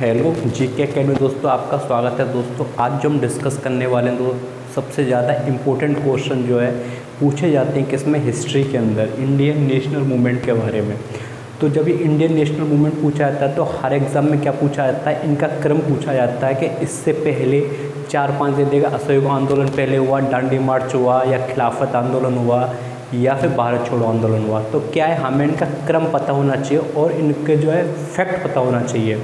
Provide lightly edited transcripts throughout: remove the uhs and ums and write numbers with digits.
Hello GK academy दोस्तों, आपका स्वागत है। दोस्तों आज जो हम डिस्कस करने वाले हैं सबसे ज़्यादा इम्पोर्टेंट क्वेश्चन जो है पूछे जाते हैं किसमें, हिस्ट्री के अंदर इंडियन नेशनल मूवमेंट के बारे में। तो जब ये इंडियन नेशनल मूवमेंट पूछा जाता है तो हर एग्ज़ाम में क्या पूछा जाता है, इनका क्रम पूछा जाता है कि इससे पहले 4-5 दे देगा, असहयोग आंदोलन पहले हुआ, डांडी मार्च हुआ, या खिलाफत आंदोलन हुआ, या फिर भारत छोड़ो आंदोलन हुआ। तो क्या है, हमें इनका क्रम पता होना चाहिए और इनके जो है फैक्ट पता होना चाहिए।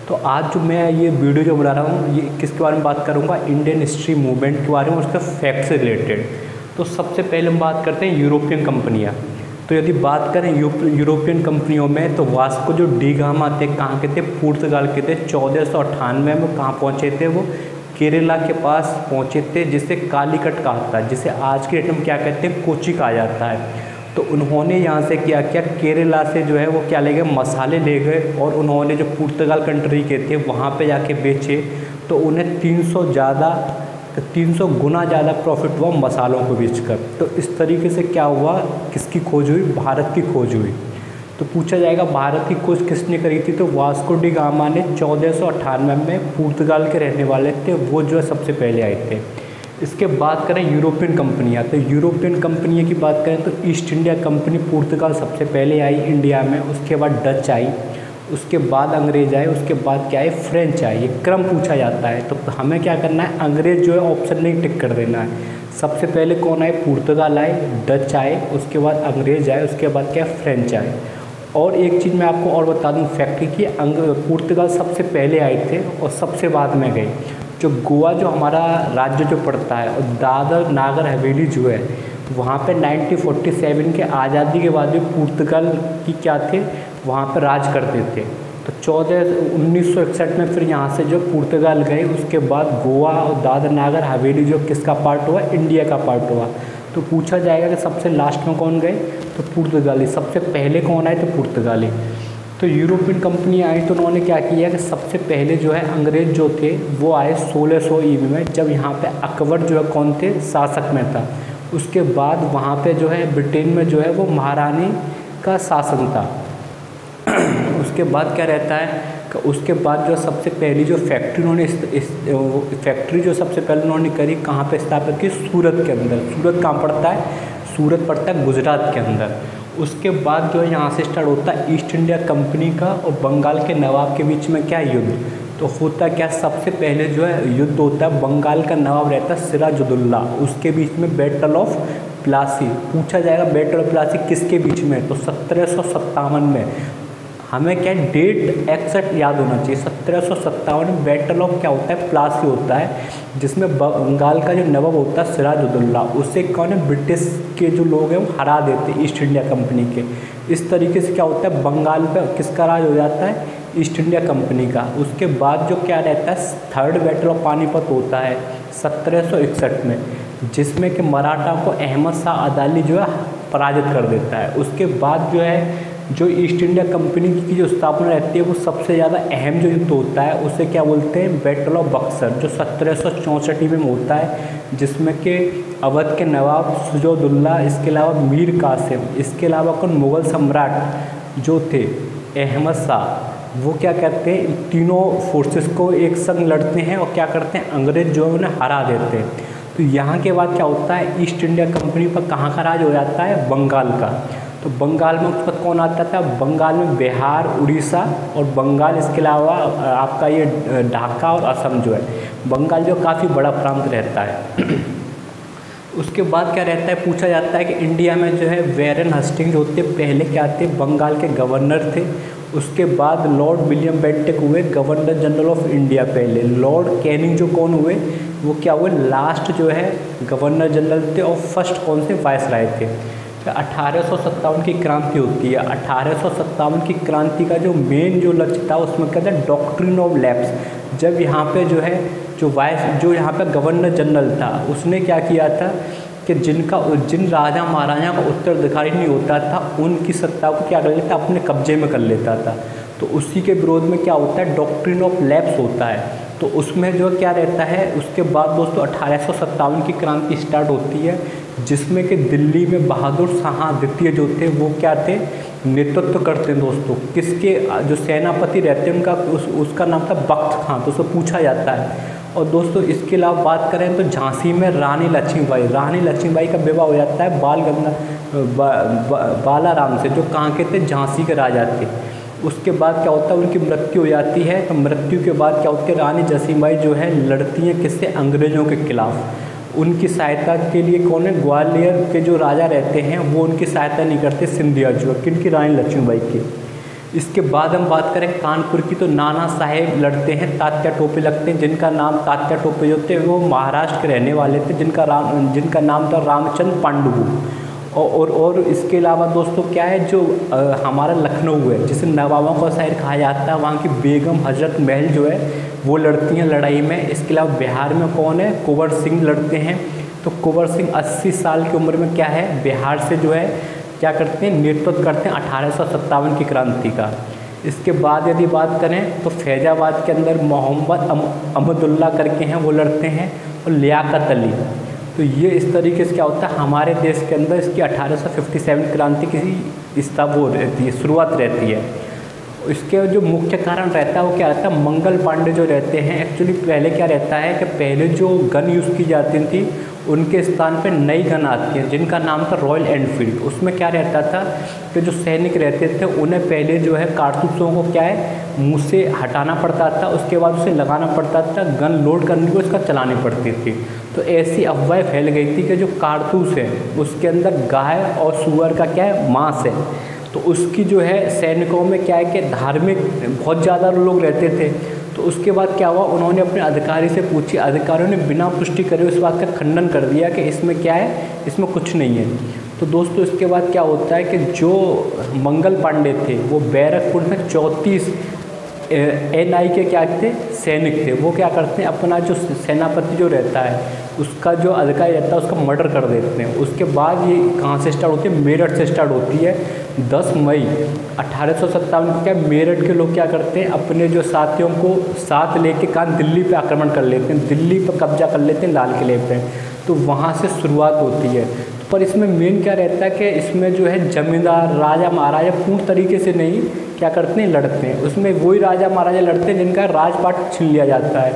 तो आज जो मैं ये वीडियो जो बना रहा हूँ ये किसके बारे में बात करूँगा, इंडियन हिस्ट्री मूवमेंट के बारे में, उसके फैक्ट से रिलेटेड। तो सबसे पहले हम बात करते हैं यूरोपियन कंपनियाँ। तो यदि बात करें यूरोपियन कंपनियों में तो वास्को जो डी गामा थे, कहाँ के थे, पुर्तगाल के थे। 1498 में वो कहाँ पहुँचे थे, वो केरला के पास पहुँचे थे, जिसे कालीकट कहा था, जिसे आज के डेट में क्या कहते हैं, कोची कहा जाता है। तो उन्होंने यहाँ से क्या किया, केरला से जो है वो क्या ले गए, मसाले ले गए, और उन्होंने जो पुर्तगाल कंट्री के थे वहाँ पे जाके बेचे। तो उन्हें 300 गुना ज़्यादा प्रॉफिट हुआ मसालों को बेचकर। तो इस तरीके से क्या हुआ, किसकी खोज हुई, भारत की खोज हुई। तो पूछा जाएगा भारत की खोज किसने करी थी, तो वास्को डी गामा ने 1498 में, पुर्तगाल के रहने वाले थे वो, जो है सबसे पहले आए थे। इसके बात करें यूरोपियन कंपनियाँ, तो यूरोपियन कंपनियों की बात करें तो ईस्ट इंडिया कंपनी पुर्तगाल सबसे पहले आई इंडिया में, उसके बाद डच आई, उसके बाद अंग्रेज आए, उसके बाद क्या है, फ्रेंच आए। ये क्रम पूछा जाता है। तो हमें क्या करना है, अंग्रेज जो है ऑप्शन नहीं टिक कर देना है। सबसे पहले कौन आए, पुर्तगाल आए, डच आए, उसके बाद अंग्रेज आए, उसके बाद क्या, फ्रेंच आए। और एक चीज़ मैं आपको और बता दूँ फैक्ट की, पुर्तगाल सबसे पहले आए थे और सबसे बाद में गए। जो गोवा जो हमारा राज्य जो पड़ता है, और दादर नागर हवेली जो है, वहाँ पे 1947 के आज़ादी के बाद भी पुर्तगाल की क्या थे, वहाँ पे राज करते थे। तो 1961 में फिर यहाँ से जो पुर्तगाल गए, उसके बाद गोवा और दादर नागर हवेली जो किसका पार्ट हुआ, इंडिया का पार्ट हुआ। तो पूछा जाएगा कि सबसे लास्ट में कौन गए, तो पुर्तगाली। सबसे पहले कौन आए, तो पुर्तगाली। तो यूरोपियन कंपनी आई तो उन्होंने क्या किया कि सबसे पहले जो है अंग्रेज जो थे वो आए 1600 ईस्वी में, जब यहाँ पे अकबर जो है कौन थे, शासक में था। उसके बाद वहाँ पे जो है ब्रिटेन में जो है वो महारानी का शासन था। उसके बाद क्या रहता है कि उसके बाद जो सबसे पहली जो फैक्ट्री उन्होंने फैक्ट्री जो सबसे पहले उन्होंने करी, कहाँ पे स्थापित की, सूरत के अंदर। सूरत कहाँ पड़ता है, सूरत पड़ता है गुजरात के अंदर। उसके बाद जो है यहाँ से स्टार्ट होता है ईस्ट इंडिया कंपनी का और बंगाल के नवाब के बीच में क्या, युद्ध। तो होता क्या, सबसे पहले जो है युद्ध होता है, बंगाल का नवाब रहता है सिराजुद्दौला, उसके बीच में बैटल ऑफ प्लासी। पूछा जाएगा बैटल ऑफ प्लासी किसके बीच में, तो 1757 में। हमें क्या डेट एक्सेक्ट याद होना चाहिए, 1757 में बैटल ऑफ क्या होता है, प्लासी होता है, जिसमें बंगाल का जो नवाब होता है सिराजुद्दौला, उससे कौन है, ब्रिटिश के जो लोग हैं वो हरा देते ईस्ट इंडिया कंपनी के। इस तरीके से क्या होता है, बंगाल पे किसका राज हो जाता है, ईस्ट इंडिया कंपनी का। उसके बाद जो क्या रहता है, थर्ड बैटल ऑफ पानीपत होता है 1761 में, जिसमें कि मराठा को अहमद शाह अब्दाली जो है पराजित कर देता है। उसके बाद जो है जो ईस्ट इंडिया कंपनी की जो स्थापना रहती है, वो सबसे ज़्यादा अहम जो युद्ध होता है उसे क्या बोलते हैं, बैटल ऑफ बक्सर, जो 1764 में होता है, जिसमें कि अवध के नवाब सुजाउद्दौला, इसके अलावा मीर कासिम, इसके अलावा कौन, मुग़ल सम्राट जो थे अहमद शाह, वो क्या करते हैं, तीनों फोर्सेस को एक संग लड़ते हैं और क्या करते हैं, अंग्रेज जो है उन्हें हरा देते हैं। तो यहाँ के बाद क्या होता है, ईस्ट इंडिया कंपनी पर कहाँ का राज हो जाता है, बंगाल का। तो बंगाल में उस वक्त कौन आता था, बंगाल में बिहार, उड़ीसा और बंगाल, इसके अलावा आपका ये ढाका और असम जो है, बंगाल जो काफ़ी बड़ा प्रांत रहता है। उसके बाद क्या रहता है, पूछा जाता है कि इंडिया में जो है वैरन हस्टिंग्स होते पहले क्या थे, बंगाल के गवर्नर थे। उसके बाद लॉर्ड विलियम बेंटिक हुए गवर्नर जनरल ऑफ इंडिया पहले। लॉर्ड कैनिंग जो कौन हुए, वो क्या हुए, लास्ट जो है गवर्नर जनरल थे, और फर्स्ट कौन से, वायसराय थे। 1857 की क्रांति होती है। 1857 की क्रांति का जो मेन जो लक्ष्य था उसमें क्या था, डॉक्ट्रिन ऑफ लैप्स। जब यहाँ पे जो है जो यहाँ पे गवर्नर जनरल था, उसने क्या किया था कि जिन राजा महाराजा का उत्तराधिकारी नहीं होता था, उनकी सत्ता को क्या कर लेता, अपने कब्जे में कर लेता था। तो उसी के विरोध में क्या होता है, डॉक्ट्रिन ऑफ लैप्स होता है। तो उसमें जो क्या रहता है, उसके बाद दोस्तों 1857 की क्रांति स्टार्ट होती है, जिसमें कि दिल्ली में बहादुर शाह द्वितीय जो थे वो क्या थे, नेतृत्व करते हैं दोस्तों, किसके जो सेनापति रहते हैं उनका उसका नाम था बख्त खां, तो उसको पूछा जाता है। और दोस्तों इसके अलावा बात करें तो झांसी में रानी लक्ष्मीबाई का विवाह हो जाता है बालाराम से, जो कहाँ के थे, झांसी के राजा थे। उसके बाद क्या होता है, उनकी मृत्यु हो जाती है। तो मृत्यु के बाद क्या होता है, रानी लक्ष्मीबाई जो है लड़ती हैं किससे, अंग्रेज़ों के खिलाफ। उनकी सहायता के लिए कौन है, ग्वालियर के जो राजा रहते हैं वो उनकी सहायता नहीं करते, सिंधिया जो किनकी, रानी लक्ष्मीबाई की। इसके बाद हम बात करें कानपुर की, तो नाना साहेब लड़ते हैं, तात्या टोपे लगते हैं, जिनका नाम तात्या टोपे जो थे वो महाराष्ट्र के रहने वाले थे, जिनका नाम था रामचंद्र पांडु। और इसके अलावा दोस्तों क्या है, जो हमारा लखनऊ है जिसे नवाबों का शहर कहा जाता है, वहाँ की बेगम हजरत महल जो है वो लड़ती हैं लड़ाई में। इसके अलावा बिहार में कौन है, कुंवर सिंह लड़ते हैं। तो कुंवर सिंह 80 साल की उम्र में क्या है, बिहार से जो है क्या करते हैं, नेतृत्व करते हैं 1857 की क्रांति का। इसके बाद यदि बात करें तो फैजाबाद के अंदर मोहम्मद अहमदुल्ला करके हैं, वो लड़ते हैं, और लियाकत अली। तो ये इस तरीके से क्या होता है, हमारे देश के अंदर इसकी 1857 क्रांति की वो रहती है, शुरुआत रहती है। इसके जो मुख्य कारण रहता है वो क्या रहता है, मंगल पांडे जो रहते हैं, एक्चुअली पहले क्या रहता है कि पहले जो गन यूज़ की जाती थी उनके स्थान पे नई गन आती है जिनका नाम था रॉयल एनफील्ड। उसमें क्या रहता था कि जो सैनिक रहते थे उन्हें पहले जो है कारतूसों को क्या है, मुँह से हटाना पड़ता था, उसके बाद उसे लगाना पड़ता था, गन लोड करने को उसका चलानी पड़ती थी। तो ऐसी अफवाहें फैल गई थी कि जो कारतूस है उसके अंदर गाय और सूअर का क्या है, मांस है। तो उसकी जो है सैनिकों में क्या है कि धार्मिक बहुत ज़्यादा लोग रहते थे। तो उसके बाद क्या हुआ, उन्होंने अपने अधिकारी से पूछी, अधिकारियों ने बिना पुष्टि करे उस बात का खंडन कर दिया कि इसमें क्या है, इसमें कुछ नहीं है। तो दोस्तों इसके बाद क्या होता है कि जो मंगल पांडे थे वो बैरकपुर में 34 NI के क्या थे, सैनिक थे, वो क्या करते हैं, अपना जो सेनापति जो रहता है उसका जो अधिकारी रहता है उसका मर्डर कर देते हैं। उसके बाद ये कहाँ से स्टार्ट होती है, मेरठ से स्टार्ट होती है। 10 मई 1857 को क्या मेरठ के लोग क्या करते हैं, अपने जो साथियों को साथ लेके कहाँ, दिल्ली पे आक्रमण कर लेते हैं, दिल्ली पर कब्जा कर लेते हैं, लाल किले पे। तो वहाँ से शुरुआत होती है। पर इसमें मेन क्या रहता है कि इसमें जो है जमींदार राजा महाराजा पूर्ण तरीके से नहीं क्या करते हैं, लड़ते हैं। उसमें वही राजा महाराजा लड़ते हैं जिनका राजपाट छीन लिया जाता है।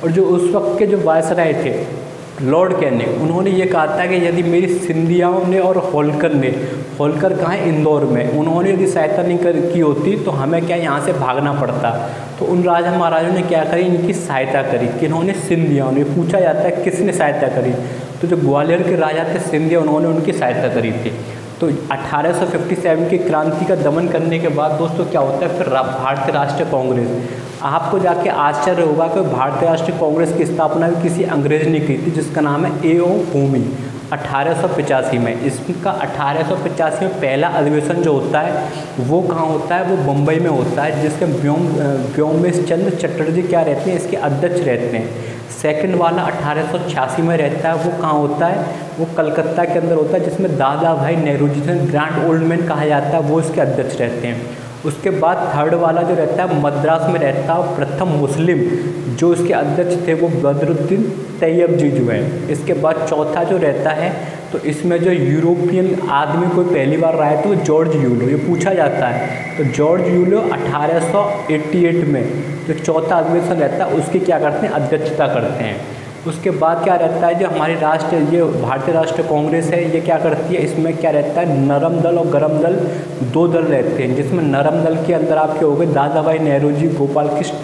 और जो उस वक्त के जो वायसराय थे लॉर्ड कैनिंग, उन्होंने ये कहा था कि यदि मेरी सिंधियाओं ने और होलकर कहाँ है, इंदौर में, उन्होंने यदि सहायता नहीं की होती तो हमें क्या यहाँ से भागना पड़ता। तो उन राजा महाराजों ने क्या करी, इनकी सहायता करी। किन्होंने, सिंधियाओं ने। पूछा जाता है किसने सहायता करी, तो जो ग्वालियर के राजा थे सिंधिया, उन्होंने उनकी सहायता करी थी। तो 1857 की क्रांति का दमन करने के बाद दोस्तों क्या होता है, फिर भारतीय राष्ट्रीय कांग्रेस। आपको जाके आश्चर्य होगा कि भारतीय राष्ट्रीय कांग्रेस की स्थापना भी किसी अंग्रेज ने की थी जिसका नाम है A.O. होमी 1885 में। इसका 1885 में पहला अधिवेशन जो होता है वो कहाँ होता है, वो मुंबई में होता है, जिसके व्योमेश चंद्र चटर्जी क्या रहते हैं, इसके अध्यक्ष रहते हैं। सेकंड वाला 1886 में रहता है, वो कहाँ होता है, वो कलकत्ता के अंदर होता है, जिसमें दादा भाई नेहरू जिसे ग्रैंड ओल्ड मैन कहा जाता है, वो इसके अध्यक्ष रहते हैं। उसके बाद थर्ड वाला जो रहता है मद्रास में रहता है, प्रथम मुस्लिम जो इसके अध्यक्ष थे वो बदरुद्दीन तैयब जी जो है। इसके बाद चौथा जो रहता है तो इसमें जो यूरोपियन आदमी कोई पहली बार रहा है तो जॉर्ज यूलो, ये पूछा जाता है। तो जॉर्ज यूलो 1888 में जो चौथा अधिवेशन रहता है उसकी क्या करते हैं, अध्यक्षता करते हैं। उसके बाद क्या रहता है, जो हमारी ये भारतीय राष्ट्रीय कांग्रेस है, ये क्या करती है, इसमें क्या रहता है, नरम दल और गरम दल 2 दल रहते हैं। जिसमें नरम दल के अंदर आपके हो गए दादा भाई नेहरू जी, गोपाल कृष्ण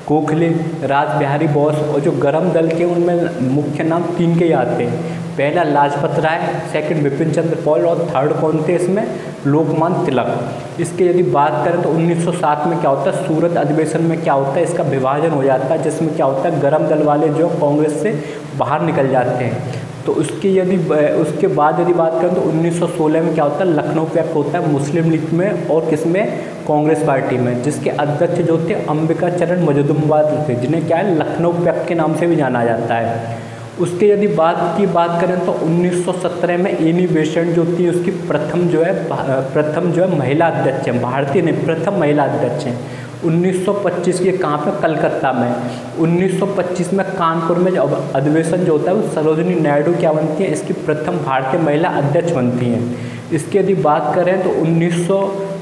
गोखले, राज बिहारी बोस। और जो गरम दल के उनमें मुख्य नाम 3 के ही आते हैं। पहला लाजपत राय, सेकंड बिपिन चंद्र पॉल और थर्ड कौन थे इसमें, लोकमान्य तिलक। इसके यदि बात करें तो 1907 में क्या होता है, सूरत अधिवेशन में क्या होता है, इसका विभाजन हो जाता है, जिसमें क्या होता है, गरम दल वाले जो कांग्रेस से बाहर निकल जाते हैं। तो उसके बाद यदि बात करें तो 1916 में क्या होता है, लखनऊ पैक्ट होता है मुस्लिम लीग में और किसमें, कांग्रेस पार्टी में, जिसके अध्यक्ष जो थे अंबिका चरण मजदूमवाद थे, जिन्हें क्या है लखनऊ पैक्ट के नाम से भी जाना जाता है। उसके यदि बात करें तो 1917 में एनी बेसेंट जो थी उसकी प्रथम जो है महिला अध्यक्ष हैं, भारतीय नहीं, प्रथम महिला अध्यक्ष हैं। 1925 के कहाँ पे, कलकत्ता में। 1925 में कानपुर में जो अधिवेशन जो होता है वो सरोजिनी नायडू क्या बनती है, इसकी प्रथम भारतीय महिला अध्यक्ष बनती हैं। इसकी यदि बात करें तो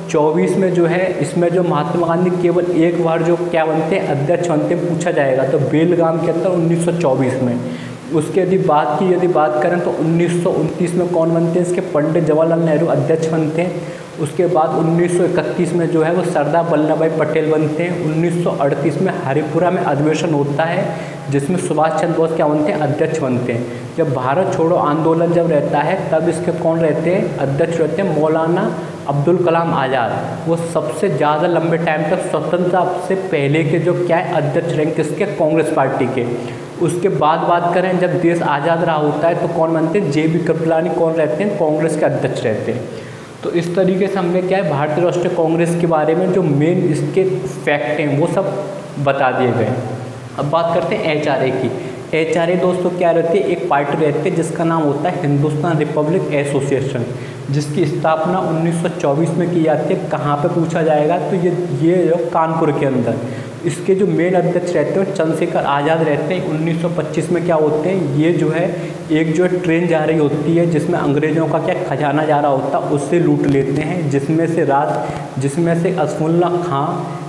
1924 में जो है इसमें जो महात्मा गांधी केवल एक बार जो क्या बनते हैं, अध्यक्ष बनते हैं, पूछा जाएगा तो बेलगाम के अंदर 1924 में। उसके यदि बात करें तो 1929 में कौन बनते हैं इसके, पंडित जवाहरलाल नेहरू अध्यक्ष बनते हैं। उसके बाद 1931 में जो है वो सरदार वल्लभ भाई पटेल बनते हैं। 1938 में हरिपुरा में अधिवेशन होता है जिसमें सुभाष चंद्र बोस क्या बनते हैं, अध्यक्ष बनते हैं। जब भारत छोड़ो आंदोलन जब रहता है तब इसके कौन रहते हैं, अध्यक्ष रहते हैं मौलाना अब्दुल कलाम आज़ाद। वो सबसे ज़्यादा लंबे टाइम तक स्वतंत्रता से पहले के जो क्या है अध्यक्ष रहे किसके, कांग्रेस पार्टी के। उसके बाद बात करें जब देश आज़ाद रहा होता है तो कौन बनते हैं, जे बी कृपलानी कौन रहते हैं, कांग्रेस के अध्यक्ष रहते हैं। तो इस तरीके से हमने क्या है भारतीय राष्ट्रीय कांग्रेस के बारे में जो मेन इसके फैक्ट हैं वो सब बता दिए गए। अब बात करते हैं HRA की। HRA दोस्तों क्या रहती है, एक पार्टी रहती है जिसका नाम होता है हिंदुस्तान रिपब्लिक एसोसिएशन, जिसकी स्थापना 1924 में की जाती है। कहाँ पे पूछा जाएगा तो ये जो कानपुर के अंदर। इसके जो मेन अध्यक्ष रहते हैं चंद्रशेखर आज़ाद रहते हैं। 1925 में क्या होते हैं, ये जो है एक जो ट्रेन जा रही होती है जिसमें अंग्रेज़ों का क्या खजाना जा रहा होता है, उससे लूट लेते हैं, जिसमें से असफुल्ला खां,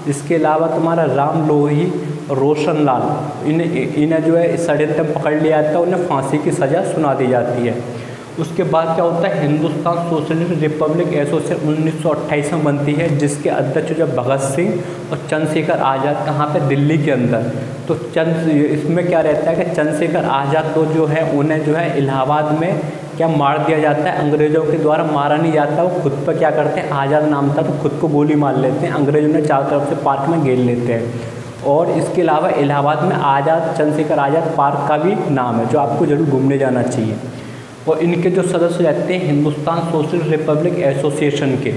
इसके अलावा तुम्हारा राम लोही, रोशन लाल, इन्हें जो है षड्यंत्र पकड़ लिया जाता है, उन्हें फांसी की सज़ा सुना दी जाती है। उसके बाद क्या होता है, हिंदुस्तान सोशलिस्ट रिपब्लिक एसोसिएशन 1928 में बनती है, जिसके अध्यक्ष जो भगत सिंह और चंद्रशेखर आज़ाद, कहाँ पे, दिल्ली के अंदर। तो इसमें क्या रहता है कि चंद्रशेखर आज़ाद तो जो है उन्हें जो है इलाहाबाद में क्या मार दिया जाता है, अंग्रेज़ों के द्वारा मारा नहीं जाता, वो खुद पर क्या करते हैं, आज़ाद नाम था तो खुद को गोली मार लेते हैं, अंग्रेज़ों ने चारों तरफ से पार्क में घेर लेते हैं। और इसके अलावा इलाहाबाद में चंद्रशेखर आज़ाद पार्क का भी नाम है जो आपको जरूर घूमने जाना चाहिए। और इनके जो सदस्य रहते हैं हिंदुस्तान सोशलिस्ट रिपब्लिक एसोसिएशन के,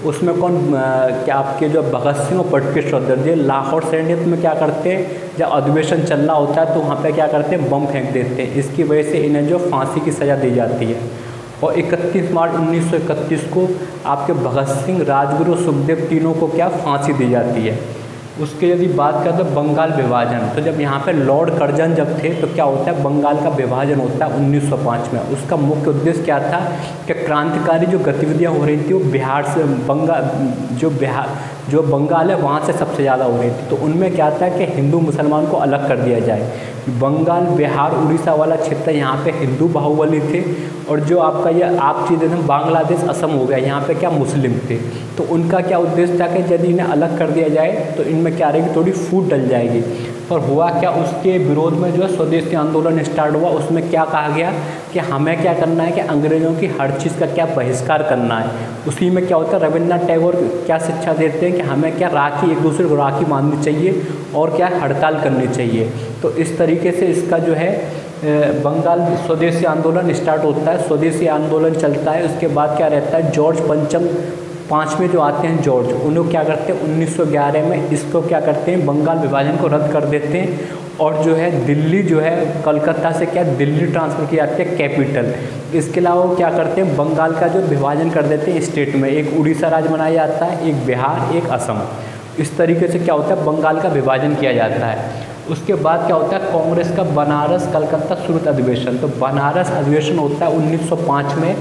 उसमें कौन क्या आपके जो भगत सिंह और बटुकेश्वर चौधरी लाहौर सैनिक में क्या करते हैं, जब अधिवेशन चल रहा होता है तो वहाँ पे क्या करते हैं, बम फेंक देते हैं। इसकी वजह से इन्हें जो फांसी की सज़ा दी जाती है। और 31 मार्च 1931 को आपके भगत सिंह, राजगुरु, सुखदेव तीनों को क्या फांसी दी जाती है। उसके यदि बात करें तो बंगाल विभाजन, तो जब यहाँ पे लॉर्ड कर्जन जब थे तो क्या होता है, बंगाल का विभाजन होता है 1905 में। उसका मुख्य उद्देश्य क्या था कि क्रांतिकारी जो गतिविधियाँ हो रही थी वो बिहार से जो बंगाल है वहाँ से सबसे ज़्यादा हो रही थी। तो उनमें क्या था कि हिंदू मुसलमान को अलग कर दिया जाए। बंगाल, बिहार, उड़ीसा वाला क्षेत्र यहाँ पे हिंदू बाहुबली थे, और जो आपका ये आप चीज़ें थे बांग्लादेश, असम हो गया, यहाँ पे क्या मुस्लिम थे। तो उनका क्या उद्देश्य था कि यदि इन्हें अलग कर दिया जाए तो इनमें क्या रहेगी, थोड़ी फूट डल जाएगी। पर हुआ क्या, उसके विरोध में जो है स्वदेशी आंदोलन स्टार्ट हुआ। उसमें क्या कहा गया कि हमें क्या करना है कि अंग्रेज़ों की हर चीज़ का क्या बहिष्कार करना है। उसी में क्या होता है, रविन्द्रनाथ टैगोर क्या शिक्षा देते हैं कि हमें क्या राखी, एक दूसरे को राखी बांधनी चाहिए और क्या हड़ताल करनी चाहिए। तो इस तरीके से इसका जो है बंगाल स्वदेशी आंदोलन स्टार्ट होता है, स्वदेशी आंदोलन चलता है। उसके बाद क्या रहता है, जॉर्ज पंचम पाँचवें जो आते हैं जॉर्ज, उन्होंने क्या करते हैं 1911 में इसको क्या करते हैं, बंगाल विभाजन को रद्द कर देते हैं। और जो है दिल्ली जो है कलकत्ता से क्या दिल्ली ट्रांसफ़र किया जाती है कैपिटल। इसके अलावा वो क्या करते हैं, बंगाल का जो विभाजन कर देते हैं स्टेट में, एक उड़ीसा राज्य बनाया जाता है, एक बिहार, एक असम। इस तरीके से क्या होता है, बंगाल का विभाजन किया जाता है। उसके बाद क्या होता है, कांग्रेस का बनारस कलकत्ता सूरत अधिवेशन। तो बनारस अधिवेशन होता है 1905 में,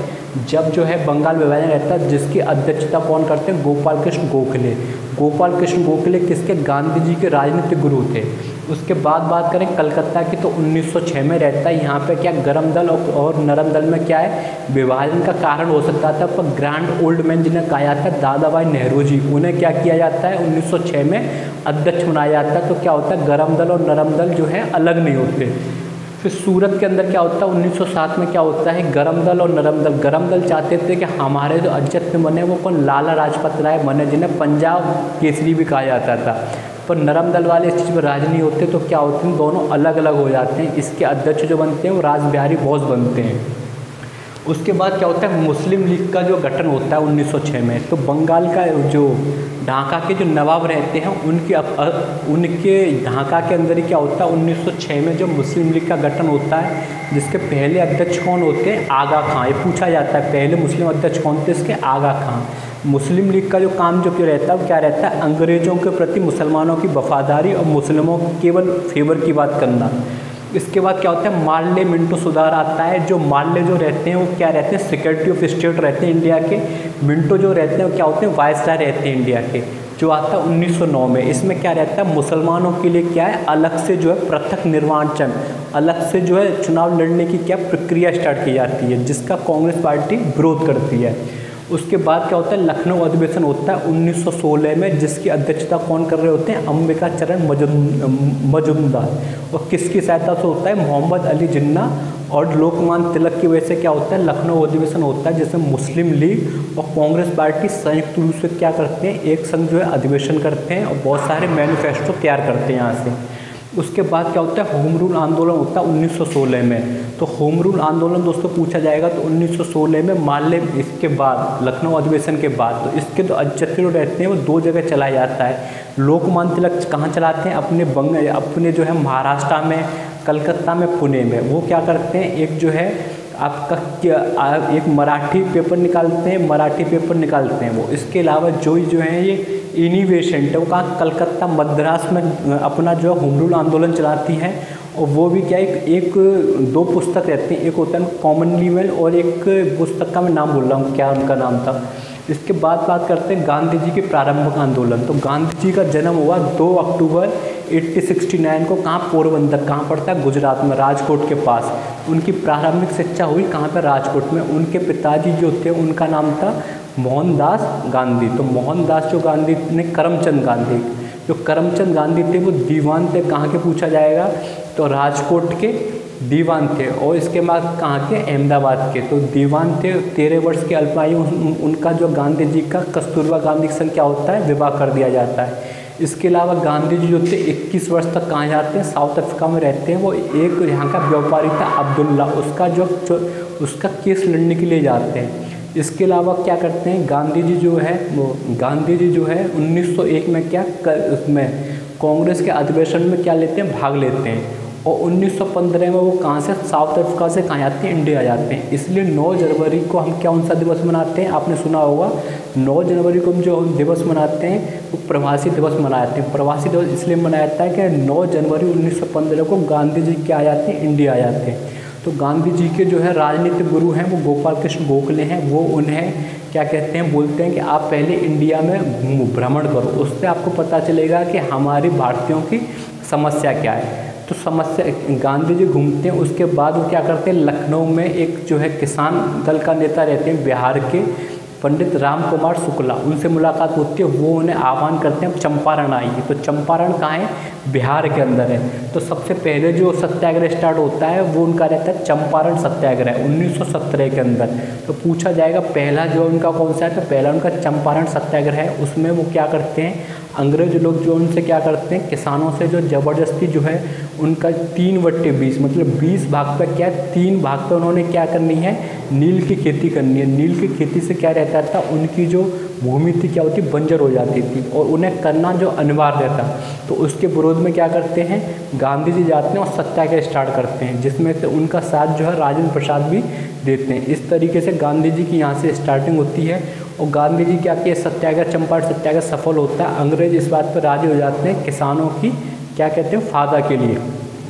जब जो है बंगाल विभाजन रहता है, जिसकी अध्यक्षता कौन करते हैं, गोपाल कृष्ण गोखले। गोपाल कृष्ण गोखले किसके, गांधी जी के राजनीतिक गुरु थे। उसके बाद बात करें कलकत्ता की तो 1906 में रहता है। यहाँ पे क्या गरम दल और नरम दल में क्या है, विभाजन का कारण हो सकता था। पर ग्रैंड ओल्ड मैन जिन्हें कहा जाता है दादा भाई नेहरू जी, उन्हें क्या किया जाता है 1906 में अध्यक्ष बनाया जाता है। तो क्या होता है, गरम दल और नरम दल जो है अलग नहीं होते। फिर सूरत के अंदर क्या होता है 1907 में क्या होता है, गरम दल और नरम दल। गरम दल चाहते थे कि हमारे जो अध्यक्ष बने वो कौन, लाला लाजपत राय बने, जिन्हें पंजाब केसरी भी कहा जाता था। पर नरम दल वाले इस चीज़ में राज नहीं होते, तो क्या होते हैं, दोनों अलग अलग हो जाते हैं। इसके अध्यक्ष जो बनते हैं वो रास बिहारी बोस बनते हैं। उसके बाद क्या होता है, मुस्लिम लीग का जो गठन होता है 1906 में। तो बंगाल का जो ढाका के जो नवाब रहते हैं उनके ढाका के अंदर ही क्या होता है 1906 में जो मुस्लिम लीग का गठन होता है, जिसके पहले अध्यक्ष कौन होते हैं, आगा खां। ये पूछा जाता है पहले मुस्लिम अध्यक्ष कौन थे, इसके आगा खां। मुस्लिम लीग का जो काम जो क्यों रहता है वो क्या रहता है, अंग्रेज़ों के प्रति मुसलमानों की वफादारी और मुस्लिमों के केवल फेवर की बात करना। इसके बाद क्या होता है, माल्य मिंटो सुधार आता है। जो माल्य जो रहते हैं वो क्या रहते हैं, सेक्रेटरी ऑफ स्टेट रहते हैं इंडिया के। मिंटो जो रहते हैं वो क्या होते हैं, वायसराय रहते हैं इंडिया के। जो आता है 1909 में। इसमें क्या रहता है, मुसलमानों के लिए क्या है, अलग से जो है पृथक निर्वाचन, अलग से जो है चुनाव लड़ने की क्या प्रक्रिया स्टार्ट की जाती है, जिसका कांग्रेस पार्टी विरोध करती है। उसके बाद क्या होता है, लखनऊ अधिवेशन होता है 1916 में, जिसकी अध्यक्षता कौन कर रहे होते हैं, अंबिका चरण मजूमदार। और किसकी सहायता से होता है, मोहम्मद अली जिन्ना और लोकमान्य तिलक की वजह से क्या होता है, लखनऊ अधिवेशन होता है, जिसमें मुस्लिम लीग और कांग्रेस पार्टी संयुक्त रूप से क्या करते हैं, एक संग जो है अधिवेशन करते हैं और बहुत सारे मैनिफेस्टो तैयार करते हैं यहाँ से। उसके बाद क्या होता है, होम रूल आंदोलन होता है 1916 में। तो होम रूल आंदोलन दोस्तों पूछा जाएगा तो 1916 में माल्य, इसके बाद लखनऊ अधिवेशन के बाद। तो इसके जो अध्यक्ष रहते हैं वो दो जगह चलाया जाता है। लोकमान्य तिलक कहाँ चलाते हैं, अपने जो है महाराष्ट्र में, कलकत्ता में, पुणे में। वो क्या करते हैं, एक जो है आपका एक मराठी पेपर निकालते हैं वो। इसके अलावा जो है ये इनिवेशेंट है वो कहाँ, कलकत्ता मद्रास में अपना जो है होम रूल आंदोलन चलाती है। और वो भी क्या एक दो पुस्तक रहती हैं, एक होता है कॉमनवेल्थ और एक पुस्तक का मैं नाम भूल रहा हूँ क्या उनका नाम था। इसके बाद बात करते हैं गांधी जी के प्रारंभिक आंदोलन। तो गांधी जी का जन्म हुआ 2 अक्टूबर 1869 को। कहाँ, पोरबंदर। कहाँ पड़ता है, गुजरात में, राजकोट के पास। उनकी प्रारंभिक शिक्षा हुई कहाँ पर, राजकोट में। उनके पिताजी जो थे उनका नाम था मोहनदास गांधी। तो मोहनदास जो गांधी ने करमचंद गांधी, जो करमचंद गांधी थे वो दीवान थे। कहाँ के पूछा जाएगा, तो राजकोट के दीवान थे। और इसके बाद कहाँ के, अहमदाबाद के। तो दीवान थे, 13 वर्ष की अल्पायु उनका जो गांधी जी का कस्तूरबा गांधी के संग क्या होता है, विवाह कर दिया जाता है। इसके अलावा गांधी जी जो थे 21 वर्ष तक कहाँ जाते हैं, साउथ अफ्रीका में रहते हैं। वो एक यहाँ का व्यापारी था अब्दुल्ला, उसका केस लड़ने के लिए जाते हैं। इसके अलावा क्या करते हैं, गांधी जी जो है 1901 में क्या उसमें कांग्रेस के अधिवेशन में क्या लेते हैं, भाग लेते हैं। और 1915 में वो कहाँ से, साउथ अफ्रीका से कहाँ जाते हैं, इंडिया जाते हैं। इसलिए 9 जनवरी को हम कौन सा दिवस मनाते हैं, आपने सुना होगा 9 जनवरी को हम जो दिवस मनाते हैं वो प्रवासी दिवस मनाते हैं। प्रवासी दिवस इसलिए मनाया जाता है कि 9 जनवरी 1915 को गांधी जी क्या आ जाते हैं, इंडिया आ जाते हैं। तो गांधी जी के जो है राजनीतिक गुरु हैं वो गोपाल कृष्ण गोखले हैं। वो उन्हें क्या कहते हैं, बोलते हैं कि आप पहले इंडिया में भ्रमण करो, उससे आपको पता चलेगा कि हमारे भारतीयों की समस्या क्या है। तो समस्या गांधी जी घूमते हैं। उसके बाद वो क्या करते हैं, लखनऊ में एक जो है किसान दल का नेता रहते हैं बिहार के, पंडित राम कुमार शुक्ला, उनसे मुलाकात होती है। वो उन्हें आह्वान करते हैं चंपारण आइए। तो चंपारण कहाँ है, बिहार के अंदर है। तो सबसे पहले जो सत्याग्रह स्टार्ट होता है वो उनका रहता है चंपारण सत्याग्रह 1917 के अंदर। तो पूछा जाएगा पहला जो उनका कौन सा है, तो पहला उनका चंपारण सत्याग्रह है। उसमें वो क्या करते हैं, अंग्रेज लोग जो उनसे क्या करते हैं, किसानों से जो ज़बरदस्ती जो है उनका 3/20 मतलब 20 भाग पर क्या 3 भाग पर उन्होंने क्या करनी है, नील की खेती करनी है। नील की खेती से क्या रहता था, उनकी जो भूमि थी क्या होती, बंजर हो जाती थी और उन्हें करना जो अनिवार्य था। तो उसके विरोध में क्या करते हैं, गांधी जी जाते हैं और सत्याग्रह स्टार्ट करते हैं, जिसमें से उनका साथ जो है राजेंद्र प्रसाद भी देते हैं। इस तरीके से गांधी जी की यहाँ से स्टार्टिंग होती है और गांधी जी क्या किया, सत्याग्रह चंपारण सत्याग्रह सफल होता है। अंग्रेज इस बात पर राजी हो जाते हैं किसानों की क्या कहते हैं, फायदा के लिए।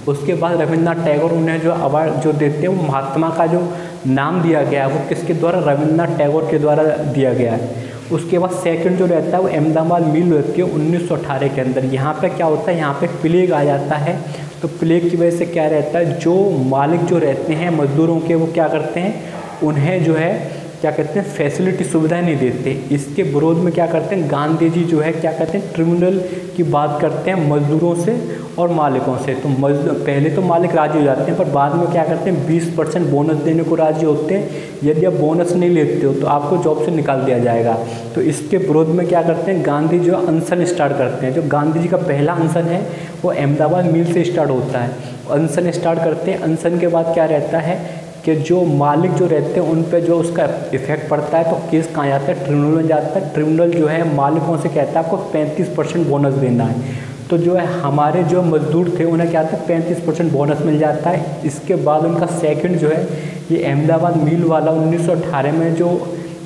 उसके बाद रविन्द्रनाथ टैगोर उन्हें जो अवार्ड जो देते हैं, वो महात्मा का जो नाम दिया गया है वो किसके द्वारा, रविन्द्रनाथ टैगोर के द्वारा दिया गया है। उसके बाद सेकंड जो रहता है वो अहमदाबाद मिल रहती है 1918 के अंदर। यहाँ पे क्या होता है, यहाँ पे प्लेग आ जाता है। तो प्लेग की वजह से क्या रहता है, जो मालिक जो रहते हैं मजदूरों के, वो क्या करते हैं, उन्हें जो है क्या कहते हैं, फैसिलिटी सुविधाएं नहीं देते। इसके विरोध में क्या करते हैं, गांधी जी जो है क्या कहते हैं, ट्रिब्यूनल की बात करते हैं मजदूरों से और मालिकों से। तो पहले तो मालिक राजी हो जाते हैं, पर बाद में क्या करते हैं, 20% बोनस देने को राजी होते हैं। यदि आप बोनस नहीं लेते हो तो आपको जॉब से निकाल दिया जाएगा। तो इसके विरोध में क्या करते हैं, गांधी जो अनशन स्टार्ट करते हैं। जो गांधी जी का पहला अनशन है वो अहमदाबाद मिल से स्टार्ट होता है। अनशन स्टार्ट करते हैं। अनशन के बाद क्या रहता है कि जो मालिक जो रहते हैं उन पे जो उसका इफेक्ट पड़ता है, तो केस कहाँ जाता है, ट्रिब्यूनल में जाता है। ट्रिब्यूनल जो है मालिकों से कहता है आपको 35% बोनस देना है। तो जो है हमारे जो मजदूर थे उन्हें क्या था, 35% बोनस मिल जाता है। इसके बाद उनका सेकंड जो है ये अहमदाबाद मिल वाला 1918 में जो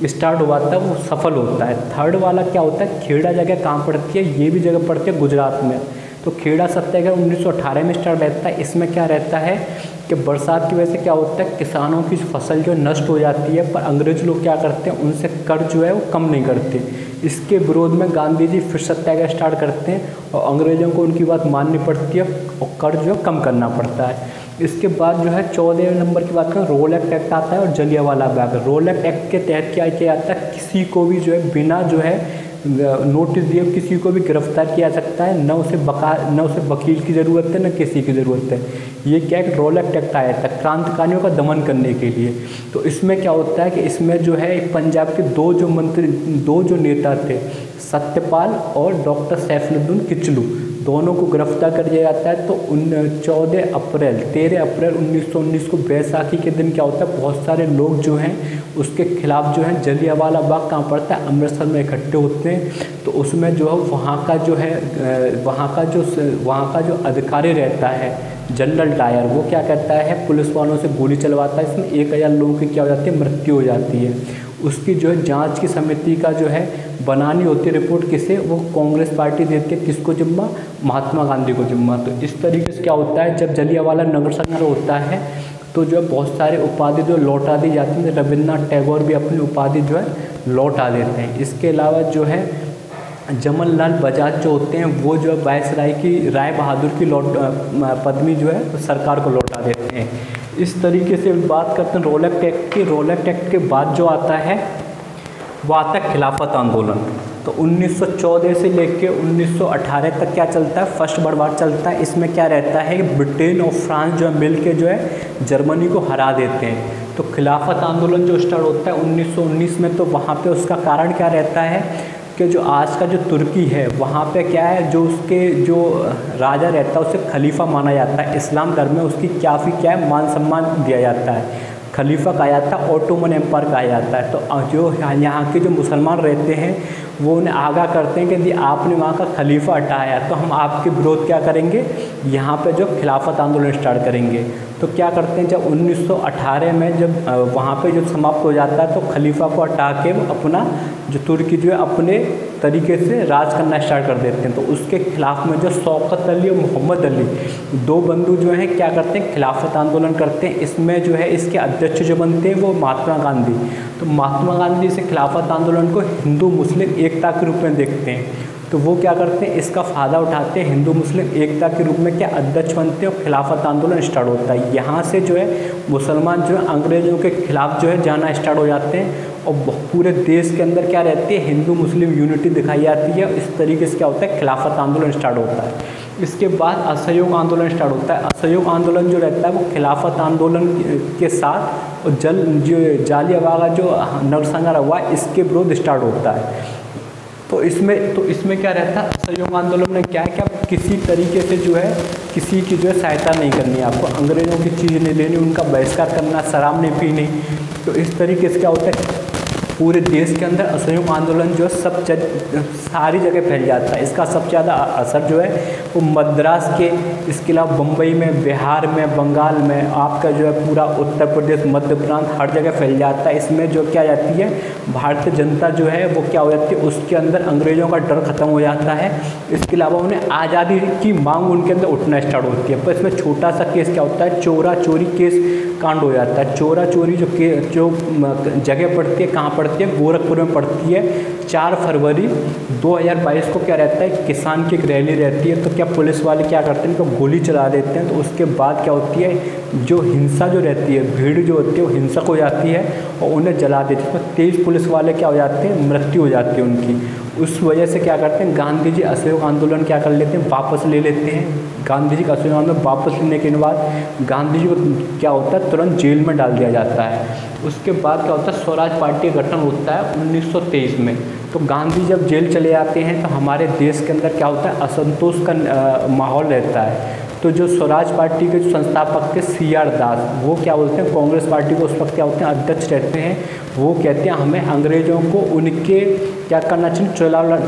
स्टार्ट हुआ था वो सफल होता है। थर्ड वाला क्या होता है, खेड़ा जगह कहाँ पड़ती है, ये भी जगह पड़ती है गुजरात में। तो तो खेड़ा सत्याग्रह 1918 में स्टार्ट रहता है। इसमें क्या रहता है कि बरसात की वजह से क्या होता है, किसानों की फसल जो नष्ट हो जाती है, पर अंग्रेज लोग क्या करते हैं, उनसे कर्ज जो है वो कम नहीं करते। इसके विरोध में गांधी जी फिर सत्याग्रह स्टार्ट करते हैं और अंग्रेज़ों को उनकी बात माननी पड़ती है और कर्ज जो कम करना पड़ता है। इसके बाद जो है 14 नंबर की बात करें, रोल एक्ट आता है और जलियांवाला बाग। रोल एक्ट के तहत क्या किया जाता है, किसी को भी जो है बिना जो है नोटिस दिए किसी को भी गिरफ्तार किया जा सकता है, न उसे वकील की ज़रूरत है, न किसी की ज़रूरत है। ये क्या है, रोल एक्ट आया था क्रांतिकारियों का दमन करने के लिए। तो इसमें क्या होता है कि इसमें जो है पंजाब के दो जो नेता थे, सत्यपाल और डॉक्टर सैफुद्दीन किचलू, दोनों को गिरफ्तार कर दिया जाता है। तो 13 अप्रैल 1919 को बैसाखी के दिन क्या होता है, बहुत सारे लोग जो हैं उसके खिलाफ जो है जलियांवाला बाग कहाँ पड़ता है, अमृतसर में इकट्ठे होते हैं। तो उसमें जो है वहाँ का जो अधिकारी रहता है जनरल डायर, वो क्या कहता है, पुलिस वालों से गोली चलवाता है। इसमें 1000 लोगों की क्या हो जाती है, मृत्यु हो जाती है। उसकी जो है जांच की समिति का जो है बनानी होती है रिपोर्ट, किसे, वो कांग्रेस पार्टी देती है, किसको जिम्मा, महात्मा गांधी को जिम्मा। तो इस तरीके से क्या होता है, जब जलियांवाला नगर संग्रह होता है तो जो है बहुत सारे उपाधि जो लौटा दी जाती है। रविन्द्रनाथ टैगोर भी अपनी उपाधि जो है लौटा देते हैं। इसके अलावा जो है जमनलाल बजाज जो होते हैं वो जो है वायसराय की राय बहादुर की पदवी जो है सरकार को लौटा देते हैं। इस तरीके से बात करते हैं रोल एक्ट की। रोल एक्ट के बाद जो आता है वो आता है खिलाफत आंदोलन। तो 1914 से लेकर 1918 तक क्या चलता है, फर्स्ट वर्ल्ड वार चलता है। इसमें क्या रहता है कि ब्रिटेन और फ्रांस जो है मिल के जो है जर्मनी को हरा देते हैं। तो खिलाफत आंदोलन जो स्टार्ट होता है 1919 में, तो वहाँ पे उसका कारण क्या रहता है कि जो आज का जो तुर्की है वहाँ पे क्या है, जो उसके जो राजा रहता है उसे खलीफा माना जाता है। इस्लाम धर्म में उसकी काफ़ी क्या है, मान सम्मान दिया जाता है। खलीफा कहा जाता है, ऑटोमन एम्पायर कहा जाता है। तो जो यहाँ के जो मुसलमान रहते हैं वो उन्हें आगाह करते हैं कि यदि आपने वहाँ का खलीफा हटाया तो हम आपके विरोध क्या करेंगे, यहाँ पे जो खिलाफत आंदोलन स्टार्ट करेंगे। तो क्या करते हैं, जब 1918 में जब वहाँ पे जो समाप्त हो जाता है तो खलीफा को हटा के अपना जो तुर्की जो है अपने तरीके से राज करना स्टार्ट कर देते हैं। तो उसके खिलाफ में जो शौकत अली और मोहम्मद अली, दो बंधु जो हैं क्या करते हैं, खिलाफत आंदोलन करते हैं। इसमें जो है इसके अध्यक्ष जो बनते हैं वो महात्मा गांधी। तो महात्मा गांधी से खिलाफत आंदोलन को हिंदू मुस्लिम एकता के रूप में देखते हैं। तो वो क्या करते हैं, इसका फ़ायदा उठाते हैं, हिंदू मुस्लिम एकता के रूप में क्या अध्यक्ष बनते हैं और खिलाफत आंदोलन स्टार्ट होता है। यहाँ से जो है मुसलमान जो है अंग्रेज़ों के खिलाफ जो है जाना स्टार्ट हो जाते हैं और पूरे देश के अंदर क्या रहती है, हिंदू मुस्लिम यूनिटी दिखाई जाती है। इस तरीके से क्या होता है, खिलाफत आंदोलन स्टार्ट होता है। इसके बाद असहयोग आंदोलन स्टार्ट होता है। असहयोग आंदोलन जो रहता है वो खिलाफत आंदोलन के साथ और जो जालियांवाला जो नरसंहार हुआ इसके विरोध स्टार्ट होता है। तो इसमें क्या रहता है, असहयोग आंदोलन में क्या है कि आप किसी तरीके से जो है किसी की जो है सहायता नहीं करनी, आपको अंग्रेज़ों की चीज़ नहीं लेनी, उनका बहिष्कार करना, शराब नहीं पीनी। तो इस तरीके से क्या होता है, पूरे देश के अंदर असहयोग आंदोलन जो है सारी जगह फैल जाता है। इसका सबसे ज़्यादा असर जो है वो मद्रास के, इसके अलावा बम्बई में, बिहार में, बंगाल में, आपका जो है पूरा उत्तर प्रदेश, मध्य प्रांत, हर जगह फैल जाता है। इसमें जो क्या जाती है, भारतीय जनता जो है वो क्या हो जाती है, उसके अंदर अंग्रेज़ों का डर खत्म हो जाता है। इसके अलावा उन्हें आज़ादी की मांग उनके अंदर उठना स्टार्ट होती है। पर इसमें छोटा सा केस क्या होता है, चोरा चोरी केस कांड हो जाता है। चोरा चोरी जो जगह पड़ती है, कहाँ पड़ती है, गोरखपुर में पड़ती है। 4 फरवरी 2022 को क्या रहता है, किसान की एक रैली रहती है। तो क्या पुलिस वाले क्या करते हैं, तो गोली चला देते हैं। तो उसके बाद क्या होती है, जो हिंसा जो रहती है, भीड़ जो होती है वो हिंसक हो जाती है और उन्हें जला देते हैं। तो 23 पुलिस वाले क्या हो जाते हैं, मृत्यु हो जाती है उनकी। उस वजह से क्या करते हैं, गांधी जी असहयोग आंदोलन क्या कर लेते हैं, वापस ले लेते हैं। गांधी जी का असहयोग आंदोलन वापस लेने के बाद गांधी जी को क्या होता है, तुरंत जेल में डाल दिया जाता है। उसके बाद क्या होता है, स्वराज पार्टी का गठन होता है 1923 में। तो गांधी जब जेल चले जाते हैं तो हमारे देश के अंदर क्या होता है, असंतोष का माहौल रहता है। तो जो स्वराज पार्टी के जो संस्थापक थे CR दास, वो क्या बोलते हैं, कांग्रेस पार्टी को उस वक्त क्या होते हैं, अध्यक्ष रहते हैं। वो कहते हैं हमें अंग्रेज़ों को उनके क्या करना चाहिए,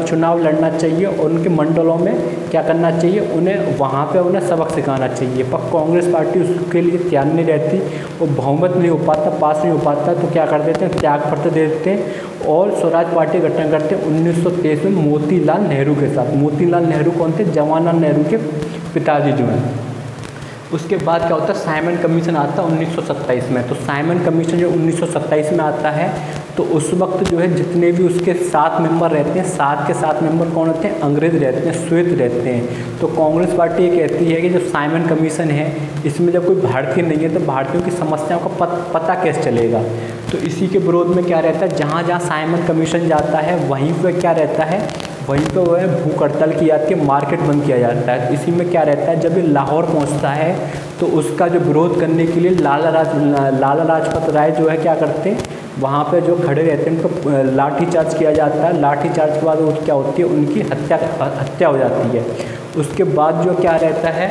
चुनाव लड़ना चाहिए और उनके मंडलों में क्या करना चाहिए, उन्हें वहाँ पे उन्हें सबक सिखाना चाहिए। पर कांग्रेस पार्टी उसके लिए तैयार नहीं रहती, वो बहुमत नहीं हो पाता, पास नहीं हो पाता, तो क्या कर देते हैं, त्याग पत्र दे देते हैं और स्वराज पार्टी गठन करते हैं 1923 में मोतीलाल नेहरू के साथ। मोतीलाल नेहरू कौन थे, जवाहरलाल नेहरू के पिताजी जो हैं। उसके बाद क्या होता है, साइमन कमीशन आता है 1927 में। तो साइमन कमीशन जो 1927 में आता है, तो उस वक्त जो है जितने भी उसके 7 मेंबर रहते हैं, 7 के 7 मेंबर कौन होते हैं, अंग्रेज रहते हैं, श्वेत रहते हैं। तो कांग्रेस पार्टी ये कहती है कि जो साइमन कमीशन है, इसमें जब कोई भारतीय नहीं है तो भारतीयों की समस्याओं का पता कैसे चलेगा। तो इसी के विरोध में क्या रहता है, जहाँ जहाँ साइमन कमीशन जाता है वहीं पर क्या रहता है, वहीं पे वो है भूख हड़ताल की जाती है, मार्केट बंद किया जाता है। इसी में क्या रहता है, जब ये लाहौर पहुंचता है तो उसका जो विरोध करने के लिए लाला लाजपत राय जो है क्या करते हैं, वहाँ पे जो खड़े रहते हैं उनको लाठीचार्ज किया जाता है। लाठीचार्ज के बाद वो क्या होती है, उनकी हत्या हो जाती है। उसके बाद जो क्या रहता है,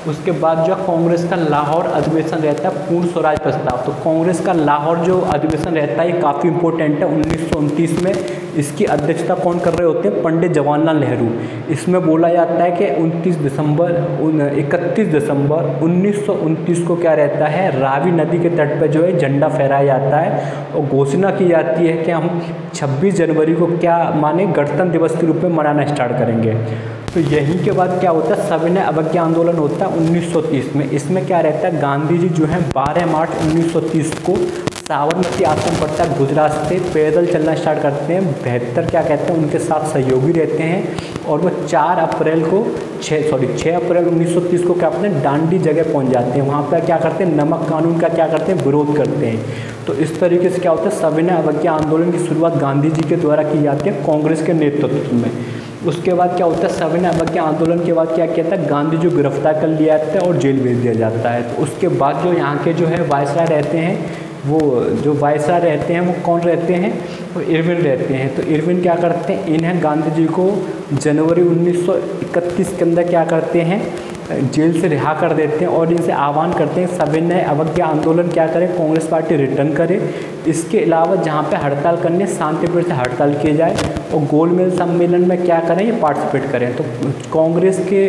उसके बाद जो कांग्रेस का लाहौर अधिवेशन रहता है, पूर्ण स्वराज प्रस्ताव। तो कांग्रेस का लाहौर जो अधिवेशन रहता है ये काफ़ी इंपॉर्टेंट है 1929 में। इसकी अध्यक्षता कौन कर रहे होते हैं, पंडित जवाहरलाल नेहरू। इसमें बोला जाता है कि 31 दिसंबर 1929 को क्या रहता है, रावी नदी के तट पर जो है झंडा फहराया जाता है और घोषणा की जाती है कि हम 26 जनवरी को क्या माने गणतंत्र दिवस के रूप में मनाना स्टार्ट करेंगे। तो यहीं के बाद क्या होता है, सविनय अवज्ञा आंदोलन होता है 1930 में। इसमें क्या रहता है, गांधी जी जो है 12 मार्च 1930 को साबरमती आश्रम पड़ता है गुजरात से, पैदल चलना स्टार्ट करते हैं। 72 क्या कहते हैं उनके साथ सहयोगी रहते हैं और वो 6 अप्रैल 1930 को क्या करते हैं, डांडी जगह पहुंच जाते हैं। वहाँ पर क्या करते हैं, नमक कानून का क्या करते हैं, विरोध करते हैं। तो इस तरीके से क्या होता है, सविनय अवज्ञा आंदोलन की शुरुआत गांधी जी के द्वारा की जाती है कांग्रेस के नेतृत्व में। उसके बाद क्या होता है, सविनय अवज्ञा आंदोलन के बाद क्या कहता है, गांधी जी को गिरफ्तार कर लिया जाता है और जेल भेज दिया जाता है। तो उसके बाद जो यहाँ के जो है वायसराय रहते हैं, वो जो वायसराय रहते हैं वो कौन रहते हैं, वो इरविन रहते हैं। तो इरविन क्या करते हैं, इन्हें गांधी जी को जनवरी 1931 के अंदर क्या करते हैं, जेल से रिहा कर देते हैं और इनसे आह्वान करते हैं सविनय अवज्ञा आंदोलन क्या करें, कांग्रेस पार्टी रिटर्न करे। इसके अलावा जहाँ पे हड़ताल करने शांतिपूर्ण से हड़ताल किए जाए और गोलमेज सम्मेलन में क्या करें, ये पार्टिसिपेट करें। तो कांग्रेस के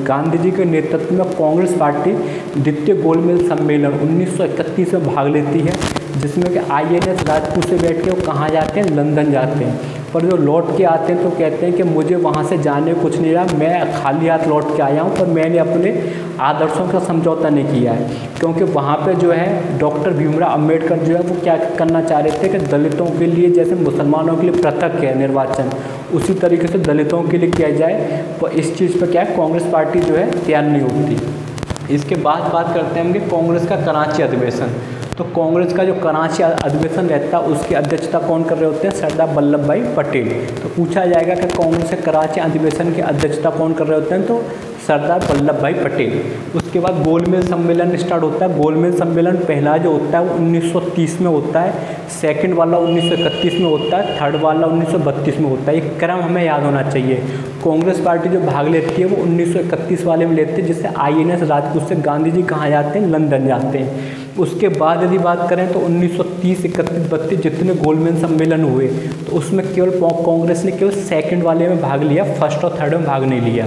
गांधी जी के नेतृत्व में कांग्रेस पार्टी द्वितीय गोलमेज सम्मेलन 1931 में भाग लेती है, जिसमें कि INS राजपूत से बैठ के वो कहाँ जाते हैं, लंदन जाते हैं। पर जो लौट के आते हैं तो कहते हैं कि मुझे वहाँ से जाने कुछ नहीं रहा, मैं खाली हाथ लौट के आया हूँ, पर मैंने अपने आदर्शों का समझौता नहीं किया है। क्योंकि वहाँ पे जो है डॉक्टर भीमराव अम्बेडकर जो है वो क्या करना चाह रहे थे कि दलितों के लिए जैसे मुसलमानों के लिए पृथक है निर्वाचन, उसी तरीके से दलितों के लिए किया जाए। पर इस चीज़ पर क्या है, कांग्रेस पार्टी जो है तैयार नहीं होती। इसके बाद बात करते हैं हम कि कांग्रेस का कराची अधिवेशन। तो कांग्रेस का जो कराची अधिवेशन रहता है उसकी अध्यक्षता कौन कर रहे होते हैं, सरदार वल्लभ भाई पटेल। तो पूछा जाएगा कि कांग्रेस के कराची अधिवेशन की अध्यक्षता कौन कर रहे होते हैं, तो सरदार वल्लभ भाई पटेल। उसके बाद गोलमेज सम्मेलन स्टार्ट होता है। गोलमेज सम्मेलन पहला जो होता है वो 1930 में होता है, सेकंड वाला 1931 में होता है, थर्ड वाला 1932 में होता है। ये क्रम हमें याद होना चाहिए। कांग्रेस पार्टी जो भाग लेती है वो 1931 वाले में लेती है, जिससे INS राजपूत से गांधी जी कहाँ जाते हैं, लंदन जाते हैं। उसके बाद यदि बात करें तो 1930, 31, 32 जितने गोलमेज सम्मेलन हुए तो उसमें केवल कांग्रेस ने केवल सेकंड वाले में भाग लिया, फर्स्ट और थर्ड में भाग नहीं लिया।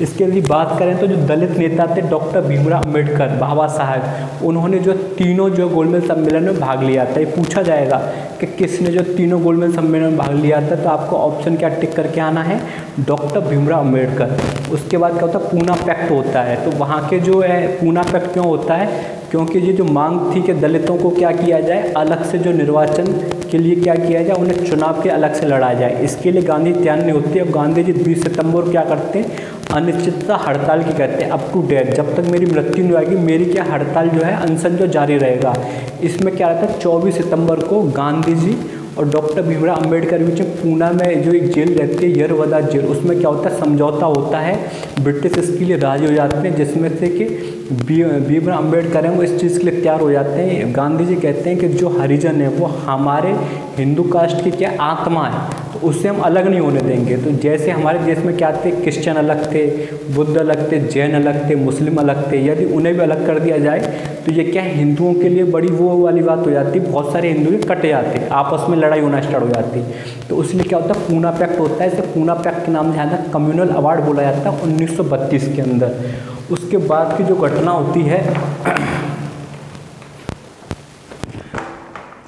इसके यदि बात करें तो जो दलित नेता थे डॉक्टर भीमराव अम्बेडकर, बाबा साहब, उन्होंने जो तीनों जो गोलमेज सम्मेलन में भाग लिया था। ये पूछा जाएगा कि किसने जो तीनों गोलमेज सम्मेलन में भाग लिया था, तो आपको ऑप्शन क्या टिक करके आना है, डॉक्टर भीमराव अम्बेडकर। उसके बाद क्या होता है, पूना पैक्ट होता है। तो वहाँ के जो है पूना पैक्ट क्यों होता है, क्योंकि ये जो मांग थी कि दलितों को क्या किया जाए, अलग से जो निर्वाचन के लिए क्या किया जाए, उन्हें चुनाव के अलग से लड़ाया जाए। इसके लिए गांधी तैयार नहीं होती। अब गांधी जी 20 सितंबर को क्या करते हैं, अनिश्चितता हड़ताल की कहते हैं, अप टू डेट, जब तक मेरी मृत्यु नहीं आएगी मेरी क्या हड़ताल जो है, अनशन जो जारी रहेगा। इसमें क्या रहता है, 24 सितंबर को गांधी जी और डॉक्टर भीमराव अम्बेडकर बीच में पूना में जो एक जेल रहती है, यरवदा जेल, उसमें क्या होता है, समझौता होता है। ब्रिटिश इसके लिए राजी हो जाते हैं, जिसमें से कि भीमराव अम्बेडकर हैं वो इस चीज़ के लिए तैयार हो जाते हैं। गांधी जी कहते हैं कि जो हरिजन है वो हमारे हिंदू कास्ट की क्या आत्मा है, तो उससे हम अलग नहीं होने देंगे। तो जैसे हमारे देश में क्या थे, क्रिश्चियन अलग थे, बुद्ध अलग थे, जैन अलग थे, मुस्लिम अलग थे, यदि उन्हें भी अलग कर दिया जाए तो ये क्या है, हिंदुओं के लिए बड़ी वो वाली बात हो जाती, बहुत सारे हिंदू कट जाते, आपस में लड़ाई होना स्टार्ट हो जाती। तो इसलिए क्या होता है, पूना पैक्ट होता है। इसे पूना पैक्ट के नाम से आता है, कम्युनल अवार्ड बोला जाता है 1932 के अंदर। उसके बाद की जो घटना होती है,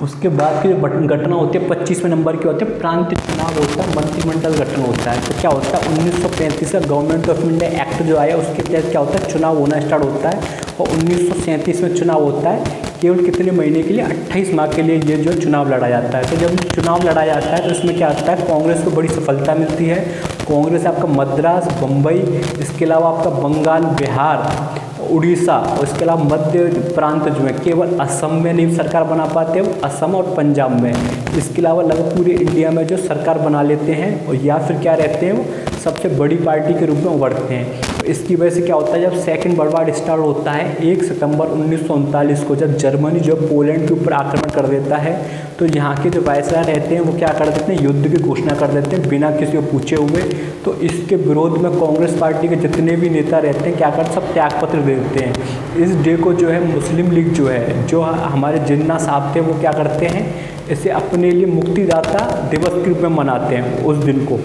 उसके बाद की जो घटना होती है 25वें नंबर की होती है, प्रांत चुनाव होता है, मंत्रिमंडल गठन होता है। तो क्या होता है, 1935 का गवर्नमेंट ऑफ इंडिया एक्ट जो आया उसके तहत क्या होता है, चुनाव होना स्टार्ट होता है। और 1937 में चुनाव होता है, केवल कितने महीने के लिए, 28 माह के लिए ये जो चुनाव लड़ा जाता है। तो जब चुनाव लड़ा जाता है तो इसमें क्या आता है, कांग्रेस को बड़ी सफलता मिलती है। कांग्रेस आपका मद्रास, बम्बई, इसके अलावा आपका बंगाल, बिहार, उड़ीसा और इसके अलावा मध्य प्रांत जो है, केवल असम में नहीं सरकार बना पाते हैं, असम और पंजाब में। इसके अलावा लगभग पूरे इंडिया में जो सरकार बना लेते हैं, और या फिर क्या रहते हैं, वो सबसे बड़ी पार्टी के रूप में उभरते हैं। तो इसकी वजह से क्या होता है, जब सेकंड वर्ल्ड वार स्टार्ट होता है 1 सितंबर 1939 को, जब जर्मनी जो पोलैंड के ऊपर आक्रमण कर देता है, तो यहाँ के जो वायसराय रहते हैं वो क्या कर देते हैं, युद्ध की घोषणा कर देते हैं बिना किसी को पूछे हुए। तो इसके विरोध में कांग्रेस पार्टी के जितने भी नेता रहते हैं क्या करते, सब त्यागपत्र दे देते हैं। इस डे को जो है मुस्लिम लीग जो है, जो हमारे जिन्ना साहब थे, वो क्या करते हैं, इसे अपने लिए मुक्तिदाता दिवस के रूप में मनाते हैं उस दिन को।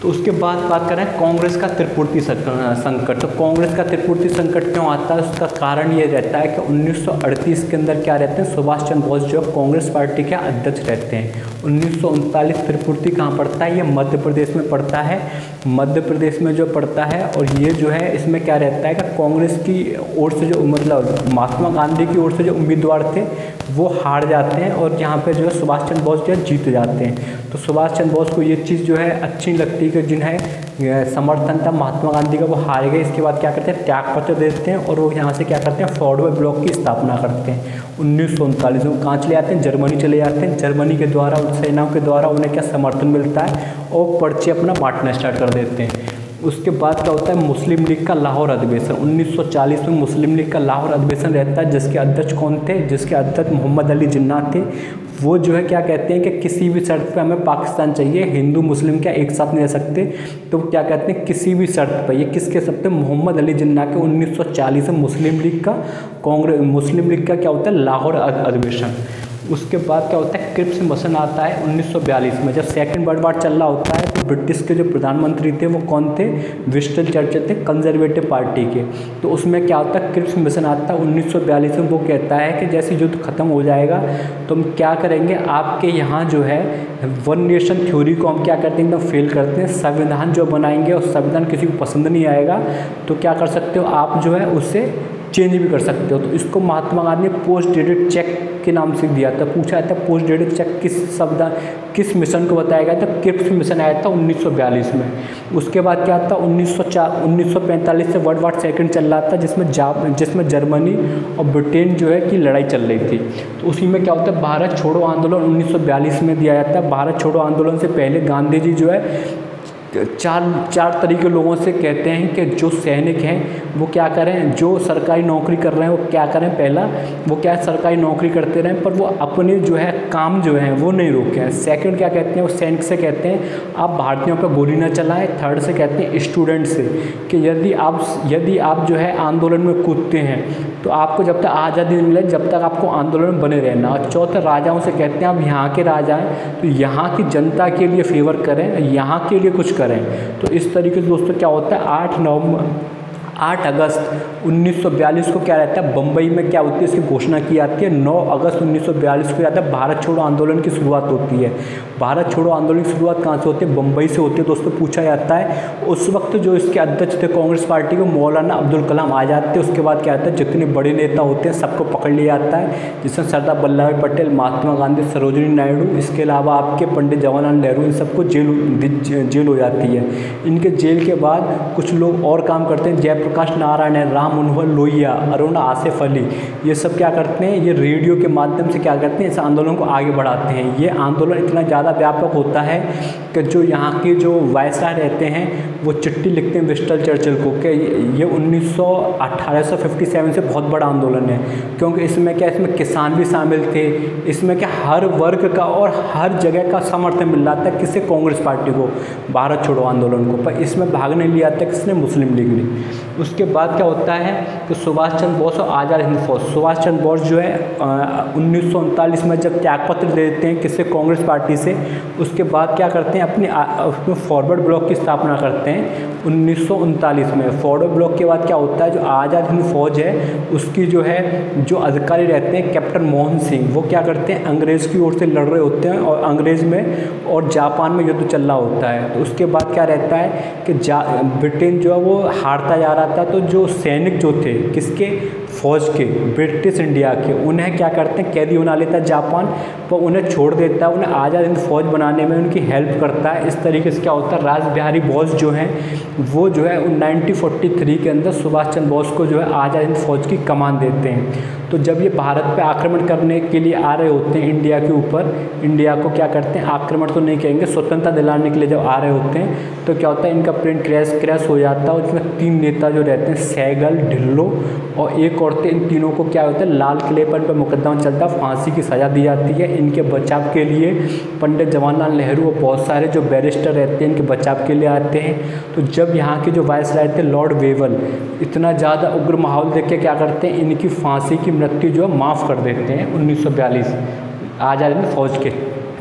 तो उसके बाद बात करें कांग्रेस का त्रिपुटी संकट। तो कांग्रेस का त्रिपुटी संकट क्यों आता है, उसका कारण ये रहता है कि 1938 के अंदर क्या रहते हैं, सुभाष चंद्र बोस जो कांग्रेस पार्टी के अध्यक्ष रहते हैं। 1939 त्रिपुटी कहाँ पड़ता है, ये मध्य प्रदेश में पड़ता है, मध्य प्रदेश में जो पड़ता है। और ये जो है इसमें क्या रहता है कि कांग्रेस की ओर से जो मतलब महात्मा गांधी की ओर से जो उम्मीदवार थे वो हार जाते हैं, और यहाँ पे जो है सुभाष चंद्र बोस जो है जीत जाते हैं। तो सुभाष चंद्र बोस को ये चीज़ जो है अच्छी लगती है कि जिन्हें समर्थन था महात्मा गांधी का, वो हार गए। इसके बाद क्या करते हैं, त्यागपत्र देते हैं, और वो यहाँ से क्या करते हैं, फॉरवर्ड ब्लॉक की स्थापना करते हैं। 1939 में कहाँ चले जाते हैं, जर्मनी चले जाते हैं। जर्मनी के द्वारा, सेनाओं के द्वारा उन्हें क्या समर्थन मिलता है, और पर्चे अपना बांटना स्टार्ट कर देते हैं। उसके बाद क्या होता है, मुस्लिम लीग का लाहौर अधिवेशन। 1940 में मुस्लिम लीग का लाहौर अधिवेशन रहता है, जिसके अध्यक्ष कौन थे, जिसके अध्यक्ष मोहम्मद अली जिन्ना थे। वो जो है क्या कहते हैं कि किसी भी शर्त पे हमें पाकिस्तान चाहिए, हिंदू मुस्लिम क्या एक साथ नहीं रह सकते। तो क्या कहते हैं, किसी भी शर्त पर, ये किसके शर्त पे, मोहम्मद अली जिन्ना के 1940 में मुस्लिम लीग का क्या होता है, लाहौर अधिवेशन। उसके बाद क्या होता है, क्रिप्स मिशन आता है 1942 में। जब सेकंड वर्ल्ड वार चल रहा होता है तो ब्रिटिश के जो प्रधानमंत्री थे वो कौन थे, विंस्टन चर्चिल थे, कंजर्वेटिव पार्टी के। तो उसमें क्या होता है, क्रिप्स मिशन आता है 1942 में। वो कहता है कि जैसे युद्ध खत्म हो जाएगा तो हम क्या करेंगे, आपके यहाँ जो है वन नेशन थ्योरी को हम क्या करते हैं, एकदम फेल करते हैं। संविधान जो बनाएंगे और संविधान किसी को पसंद नहीं आएगा तो क्या कर सकते हो, आप जो है उससे चेंज भी कर सकते हो। तो इसको महात्मा गांधी ने पोस्ट डेटेड चेक के नाम से दिया था। पूछा था पोस्ट डेटेड चेक किस मिशन को बताया गया था, क्रिप्स मिशन आया था 1942 में। उसके बाद क्या था, 1945 से वर्ल्ड वार सेकंड चल रहा था, जिसमें जर्मनी और ब्रिटेन जो है की लड़ाई चल रही थी। तो उसी में क्या होता है, भारत छोड़ो आंदोलन 1942 में दिया जाता है। भारत छोड़ो आंदोलन से पहले गांधी जी जो है चार तरीके लोगों से कहते हैं कि जो सैनिक हैं वो क्या करें, जो सरकारी नौकरी कर रहे हैं वो क्या करें, पहला वो क्या है, सरकारी नौकरी करते रहें, पर वो अपने जो है काम जो है वो नहीं रोकें। सेकंड क्या कहते हैं, वो सैनिक से कहते हैं आप भारतीयों पर गोली न चलाएं। थर्ड से कहते हैं स्टूडेंट से कि यदि आप जो है आंदोलन में कूदते हैं तो आपको जब तक आज़ादी नहीं मिले जब तक आपको आंदोलन में बने रहना। और चौथे राजाओं से कहते हैं आप यहाँ के राजा हैं तो यहाँ की जनता के लिए फेवर करें, यहाँ के लिए कुछ करें। तो इस तरीके से दोस्तों क्या होता है, 8 अगस्त 1942 को क्या रहता है, बम्बई में क्या होती है, इसकी घोषणा की जाती है। 9 अगस्त 1942 को जाता है भारत छोड़ो आंदोलन की शुरुआत होती है। भारत छोड़ो आंदोलन की शुरुआत कहाँ से होती है, बम्बई से होती है। दोस्तों पूछा जाता है उस वक्त जो इसके अध्यक्ष थे कांग्रेस पार्टी के, मौलाना अब्दुल कलाम आ जाते हैं। उसके बाद क्या होता है, जितने बड़े नेता होते हैं सबको पकड़ लिया जाता है, जिसमें सरदार वल्लभ भाई पटेल, महात्मा गांधी, सरोजिनी नायडू, इसके अलावा आपके पंडित जवाहरलाल नेहरू, इन सबको जेल हो जाती है। इनके जेल के बाद कुछ लोग और काम करते हैं। जयप्रकाश जयप्रकाश नारायण है, राम मनोहर लोहिया, अरुण आसिफ अली, ये सब क्या करते हैं, ये रेडियो के माध्यम से क्या करते हैं, इस आंदोलन को आगे बढ़ाते हैं। ये आंदोलन इतना ज़्यादा व्यापक होता है कि जो यहाँ के जो वायसराय रहते हैं वो चिट्ठी लिखते हैं विंस्टन चर्चिल को कि ये 1857 से बहुत बड़ा आंदोलन है, क्योंकि इसमें क्या, इसमें किसान भी शामिल थे, इसमें क्या हर वर्ग का और हर जगह का समर्थन मिल रहा था किससे, कांग्रेस पार्टी को, भारत छोड़ो आंदोलन को। पर इसमें भाग नहीं लिया था किसने, मुस्लिम लीग ने। उसके बाद क्या होता है कि सुभाष चंद्र बोस और आज़ाद हिंद फौज, सुभाष चंद्र बोस जो है 1939 में जब त्यागपत्र दे देते हैं किससे, कांग्रेस पार्टी से, उसके बाद क्या करते हैं, अपने फॉरवर्ड ब्लॉक की स्थापना करते हैं 1939 में। फॉरवर्ड ब्लॉक के बाद क्या होता है, जो आज़ाद हिंद फौज है उसकी जो है जो अधिकारी रहते हैं कैप्टन मोहन सिंह, वो क्या करते हैं, अंग्रेज़ की ओर से लड़ रहे होते हैं और अंग्रेज़ में और जापान में युद्ध चल रहा होता है। तो उसके बाद क्या रहता है कि ब्रिटेन जो है वो हारता जा रहा था, तो जो सैनिक जो थे किसके, फौज के, ब्रिटिश इंडिया के, उन्हें क्या करते हैं, कैदी बना लेता है जापान, पर उन्हें छोड़ देता है, उन्हें आज़ाद हिंद फौज बनाने में उनकी हेल्प करता है। इस तरीके से क्या होता है, रास बिहारी बोस जो हैं वो जो है 1943 के अंदर सुभाष चंद्र बोस को जो है आज़ाद हिंद फौज की कमान देते हैं। तो जब ये भारत पे आक्रमण करने के लिए आ रहे होते हैं इंडिया के ऊपर, इंडिया को क्या करते हैं, आक्रमण तो नहीं कहेंगे, स्वतंत्रता दिलाने के लिए जब आ रहे होते हैं, तो क्या होता है, इनका प्लेन क्रैश हो जाता है। उसमें 3 नेता जो रहते हैं, सहगल, ढिल्लो और एक और थे, इन तीनों को क्या होता है, लाल किले पर मुकदमा चलता है, फांसी की सज़ा दी जाती है। इनके बचाव के लिए पंडित जवाहरलाल नेहरू और बहुत सारे जो बैरिस्टर रहते हैं इनके बचाव के लिए आते हैं। तो जब यहाँ के जो वायसराय थे लॉर्ड वेवल इतना ज़्यादा उग्र माहौल देख के क्या करते हैं, इनकी फांसी की मृत्यु जो है माफ़ कर देते हैं 1942 आज़ाद हिंद फौज के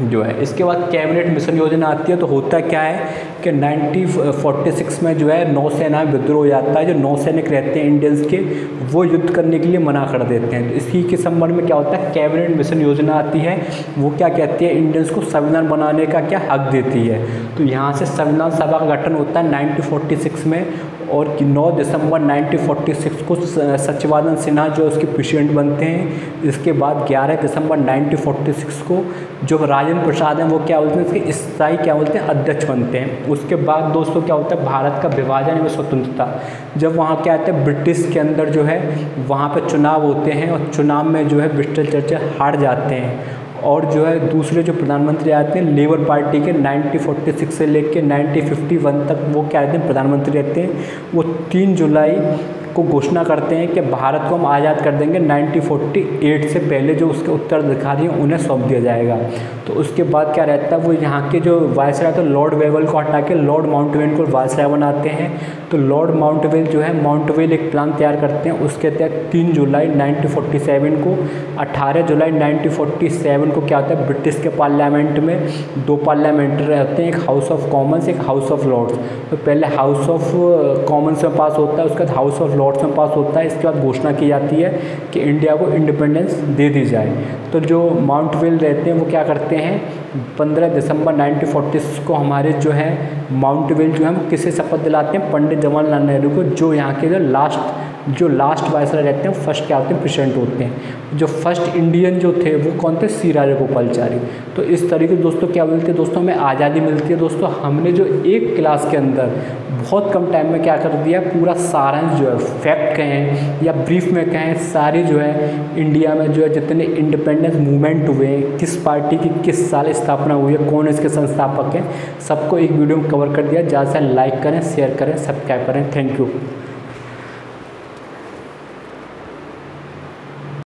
जो है। इसके बाद कैबिनेट मिशन योजना आती है। तो होता क्या है कि 1946 में जो है नौसेना विद्रोह हो जाता है। जो नौसैनिक रहते हैं इंडियंस के, वो युद्ध करने के लिए मना कर देते हैं। तो इसी के संबंध में क्या होता है, कैबिनेट मिशन योजना आती है। वो क्या कहती है, इंडियंस को संविधान बनाने का क्या हक देती है। तो यहाँ से संविधान सभा का गठन होता है 1946 में, और 9 दिसंबर 1946 को सचिवानंद सिन्हा जो उसके प्रेसिडेंट बनते हैं। इसके बाद 11 दिसंबर 1946 को जो राजेंद्र प्रसाद हैं वो क्या बोलते हैं, इसके स्थायी क्या बोलते हैं, अध्यक्ष बनते हैं। उसके बाद दोस्तों क्या होता है, भारत का विभाजन व स्वतंत्रता। जब वहाँ क्या होता है, ब्रिटिश के अंदर जो है वहाँ पर चुनाव होते हैं, और चुनाव में जो है विंस्टन चर्चिल हार जाते हैं। और जो है दूसरे जो प्रधानमंत्री आते हैं लेबर पार्टी के 1946 से लेकर 1951 तक, वो क्या रहते हैं, प्रधानमंत्री रहते हैं। वो 3 जुलाई को घोषणा करते हैं कि भारत को हम आज़ाद कर देंगे। 1948 से पहले जो उसके उत्तराधिकारी हैं उन्हें सौंप दिया जाएगा। तो उसके बाद क्या रहता है, वो यहाँ के जो वायसराय तो लॉर्ड वेवल को हटा के लॉर्ड माउंटबेटन को वायसराय बनाते हैं। तो लॉर्ड माउंटबेटन जो है, माउंटबेटन एक प्लान तैयार करते हैं। उसके तहत 3 जुलाई 1947 को, 18 जुलाई 1947 को क्या होता है, ब्रिटिश के पार्लियामेंट में 2 पार्लियामेंट रहते हैं, एक हाउस ऑफ कॉमन्स, एक हाउस ऑफ लॉर्ड्स। तो पहले हाउस ऑफ कॉमन्स में पास होता है, उसके बाद हाउस ऑफ लॉर्ड्स में पास होता है। इसके बाद घोषणा की जाती है कि इंडिया को इंडिपेंडेंस दे दी जाए। तो जो माउंटबेटन रहते हैं वो क्या करते हैं, 15 दिसंबर 1946 को हमारे जो है माउंटबेटन जो है वो किसे शपथ दिलाते हैं, पंडित जवाहरलाल नेहरू को, जो यहाँ के जो लास्ट वायसराय रहते हैं फर्स्ट क्या होते हैं, प्रेसिडेंट होते हैं। जो फर्स्ट इंडियन जो थे वो कौन थे, सी राजागोपालाचारी। तो इस तरीके से दोस्तों क्या मिलती है, दोस्तों हमें आज़ादी मिलती है। दोस्तों हमने जो एक क्लास के अंदर बहुत कम टाइम में क्या कर दिया, पूरा सारांश जो है, फैक्ट कहें या ब्रीफ में कहें, सारी जो है इंडिया में जो है जितने इंडिपेंडेंस मूवमेंट हुए हैं, किस पार्टी की किस साल स्थापना हुई है, कौन इसके संस्थापक हैं, सबको एक वीडियो में कवर कर दिया। ज़्यादा से लाइक करें, शेयर करें, सब्सक्राइब करें। Thank you.